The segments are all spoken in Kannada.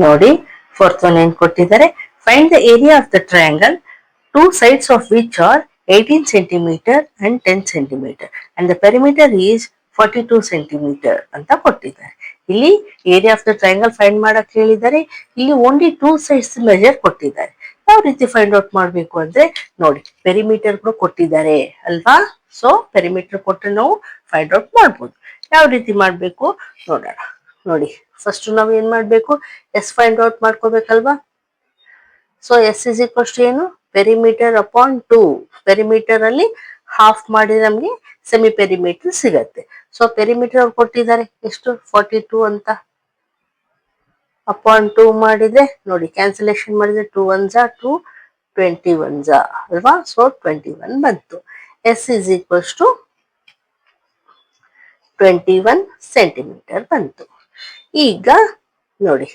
ನೋಡಿ ಫೋರ್ತ್ ಒನ್ ಏನ್ ಕೊಟ್ಟಿದ್ದಾರೆ. Find the area of the triangle, two sides of which are 18 centimeter and 10 centimeter and the perimeter is 42 centimeter ಅಂತ ಕೊಟ್ಟಿದ್ದಾರೆ. ಇಲ್ಲಿ area of the triangle find ಮಾಡಕ್ ಹೇಳಿದ್ದಾರೆ. ಇಲ್ಲಿ ಓನ್ಲಿ ಟೂ ಸೈಡ್ಸ್ ಮೆಜರ್ ಕೊಟ್ಟಿದ್ದಾರೆ. ಯಾವ ರೀತಿ ಫೈಂಡ್ ಔಟ್ ಮಾಡಬೇಕು ಅಂದ್ರೆ ನೋಡಿ, ಪೆರಿಮೀಟರ್ ಕೊಟ್ಟಿದ್ದಾರೆ ಅಲ್ವಾ. ಸೊ ಪೆರಿಮೀಟರ್ ಕೊಟ್ಟರೆ ನಾವು ಫೈಂಡ್ ಔಟ್ ಮಾಡ್ಬೋದು. ಯಾವ ರೀತಿ ಮಾಡಬೇಕು ನೋಡೋಣ. ನೋಡಿ, ಫಸ್ಟ್ ನಾವು ಏನ್ ಮಾಡ್ಬೇಕು, ಎಸ್ ಫೈಂಡ್ ಔಟ್ ಮಾಡ್ಕೋಬೇಕಲ್ವಾ. So S is equals to ಏನು, ಪೆರಿಮೀಟರ್ ಅಪಾನ್ 2. ಪೆರಿಮೀಟರ್ ಅಲ್ಲಿ ಹಾಫ್ ಮಾಡಿ ನಮ್ಗೆ ಸೆಮಿ ಪೆರಿಮೀಟರ್ ಸಿಗತ್ತೆ. ಸೊ ಪೆರಿಮೀಟರ್ ಅವ್ರು ಕೊಟ್ಟಿದ್ದಾರೆ ಎಷ್ಟು, 42 ಅಂತ. ಅಪಾನ್ 2 ಮಾಡಿದ್ರೆ ನೋಡಿ, ಕ್ಯಾನ್ಸಲೇಷನ್ ಮಾಡಿದ್ರೆ 2 1s 2, 21s ಅಲ್ವಾ. ಸೊ 21 ಬಂತು. S is equals to 21 centimetre ಬಂತು. ಈಗ ನೋಡಿ,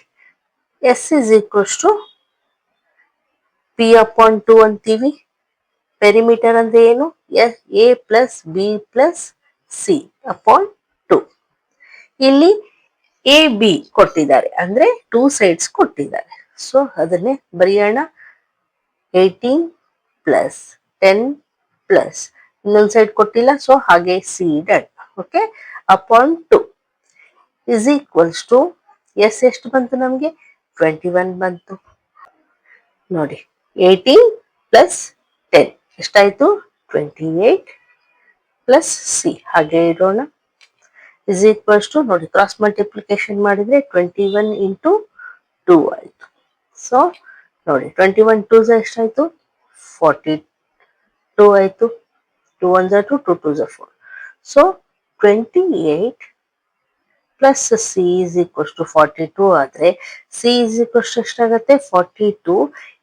S is equals to P upon 2 ಅಂತೀವಿ. ಪೆರಿಮೀಟರ್ ಅಂದ್ರೆ ಏನು, A plus B plus C upon 2. ಇಲ್ಲಿ ಎ ಬಿ ಕೊಟ್ಟಿದ್ದಾರೆ ಅಂದ್ರೆ ಟೂ ಸೈಡ್ಸ್ ಕೊಟ್ಟಿದ್ದಾರೆ. ಸೊ ಅದನ್ನೇ ಬರೆಯೋಣ. 18 ಪ್ಲಸ್ 10 ಪ್ಲಸ್ ಇನ್ನೊಂದು ಸೈಡ್ ಕೊಟ್ಟಿಲ್ಲ, ಸೊ ಹಾಗೆ C done. Okay, upon 2 is equals to S ಎಷ್ಟು ಬಂತು ನಮ್ಗೆ, 21 ಬಂತು. ನೋಡಿ, 18 ಪ್ಲಸ್ 10 ಎಷ್ಟಾಯ್ತು, 28 ಪ್ಲಸ್ ಸಿ ಹಾಗೆ ಇಡೋಣ. ಇಸ್ ಈಕ್ವಲ್ಸ್ ಟು ನೋಡಿ, ಕ್ರಾಸ್ ಮಲ್ಟಿಪ್ಲಿಕೇಶನ್ ಮಾಡಿದ್ರೆ 21 ಇಂಟು 2 ಆಯ್ತು. ಸೊ ನೋಡಿ, 21 2s ಎಷ್ಟಾಯ್ತು, 42 ಆಯ್ತು. 2 1s 2, 2 2s 4. So 28 plus C is equals to 42 ಆದ್ರೆ ಸಿ ಇಸ್ ಈಕ್ವಲ್ಸ್ ಟು ಎಷ್ಟಾಗತ್ತೆ, 42.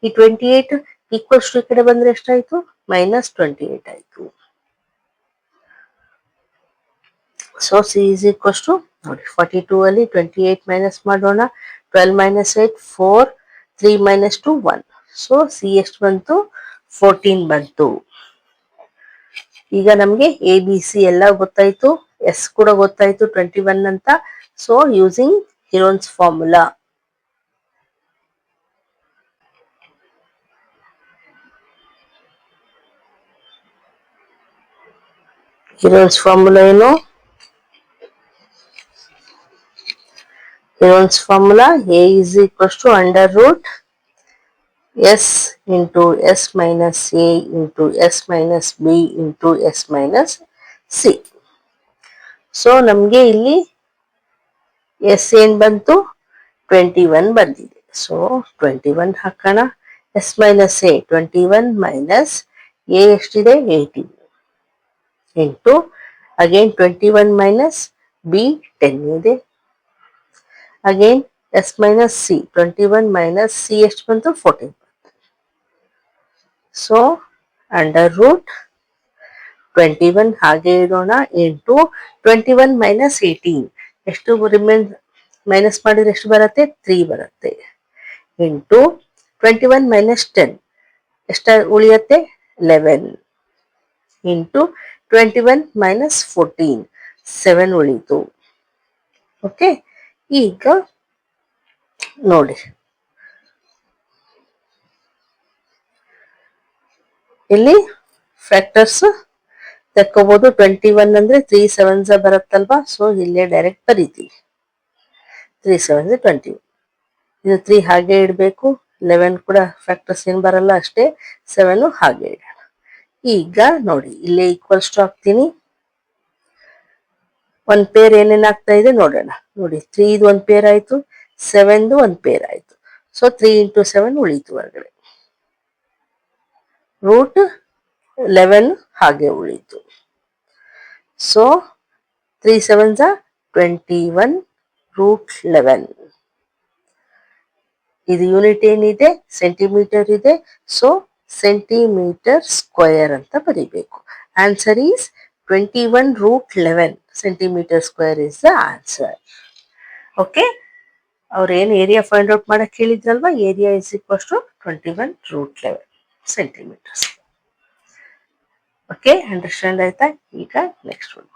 ಈ 28 ಈಕ್ವಲ್ಸ್ ಟು ಈ ಕಡೆ ಬಂದ್ರೆ ಎಷ್ಟಾಯ್ತು, ಮೈನಸ್ 28 ಆಯ್ತು. So C is equals to ನೋಡಿ, 42 ಅಲ್ಲಿ 28 ಮೈನಸ್ ಮಾಡೋಣ. 12 ಮೈನಸ್ 8 4, 3 ಮೈನಸ್ 2 1. ಸೊ ಸಿ ಎಷ್ಟು ಬಂತು, 14 ಬಂತು. ಈಗ ನಮ್ಗೆ ಎ ಬಿ ಸಿ ಎಲ್ಲ ಗೊತ್ತಾಯ್ತು, ಎಸ್ ಕೂಡ ಗೊತ್ತಾಯ್ತು 21 ಅಂತ. So using Heron's formula, Heron's formula ಏನು, Heron's formula A is equals to under root S into S minus A into S minus B into S minus C. So ನಮ್ಗೆ ಇಲ್ಲಿ ಎಸ್ ಏನ್ ಬಂತು, 21 ಬಂದಿದೆ. ಸೊ 21 ಹಾಕೋಣ. S minus A 21 minus A ಎಷ್ಟಿದೆ, 18 ಇಂಟು ಅಗೇನ್ 21 ಮೈನಸ್ ಬಿ 10 ಇದೆ. Again S minus C 21 minus C ಎಷ್ಟು ಬಂತು, 14. ಸೊ ಅಂಡರ್ ರೂಟ್ 21 ಹಾಗೆ ಇಡೋಣ ಇಂಟು 21 ಮೈನಸ್ 18 ಎಷ್ಟು ರಿಮೈನ್ ಮೈನಸ್ ಮಾಡಿದ್ರೆ ಎಷ್ಟು ಬರುತ್ತೆ, 3 ಬರುತ್ತೆ. ಇಂಟು 21 ಮೈನಸ್ 10 ಎಷ್ಟು ಉಳಿಯುತ್ತೆ, 11 ಇಂಟು 21 ಮೈನಸ್ 14 7 ಉಳಿತು. ಓಕೆ, ಈಗ ನೋಡಿ ಇಲ್ಲಿ ಫ್ಯಾಕ್ಟರ್ಸ್ ತಕ್ಕೋಬಹುದು. 21 ಅಂದ್ರೆ 3 7s ಬರುತ್ತಲ್ವಾ. ಸೊ ಇಲ್ಲೇ ಡೈರೆಕ್ಟ್ ಬರೀತೀವಿ, 3 7s 21. ಇದು 3 ಹಾಗೆ ಇಡಬೇಕು. 11 ಕೂಡ ಫ್ಯಾಕ್ಟರ್ಸ್ ಏನ್ ಬರಲ್ಲ, ಅಷ್ಟೇ 7 ಹಾಗೆ ಇಡೋಣ. ಈಗ ನೋಡಿ, ಇಲ್ಲೇ ಈಕ್ವಲ್ಸ್ ಟು ಹಾಕ್ತೀನಿ. ಒಂದ್ ಪೇರ್ ಏನೇನ್ ಆಗ್ತಾ ಇದೆ ನೋಡೋಣ. ನೋಡಿ, 3 ಇದು ಒಂದ್ ಪೇರ್ ಆಯ್ತು, 7 ಒಂದ್ ಪೇರ್ ಆಯ್ತು. ಸೊ 3 ಇಂಟು 7 ಉಳಿತು ಹೊರಗಡೆ. ರೂಟ್ 11 ಹಾಗೆ ಉಳಿತು. So 3 7s 21 root 11. ಇದು ಯೂನಿಟ್ ಏನಿದೆ, ಸೆಂಟಿಮೀಟರ್ ಇದೆ. ಸೊ ಸೆಂಟಿಮೀಟರ್ ಸ್ಕ್ವೇರ್ ಅಂತ ಬರೀಬೇಕು. Answer is 21 root 11 centimetre square is the answer. Okay, ಅವ್ರು ಏನು ಏರಿಯಾ ಫೈಂಡ್ ಔಟ್ ಮಾಡಕ್ ಹೇಳಿದ್ರಲ್ವಾ, area is equals to 21 root 11 centimetres. Okay, understand ಆಯ್ತಾ. ಈಗ ನೆಕ್ಸ್ಟ್ ಒನ್.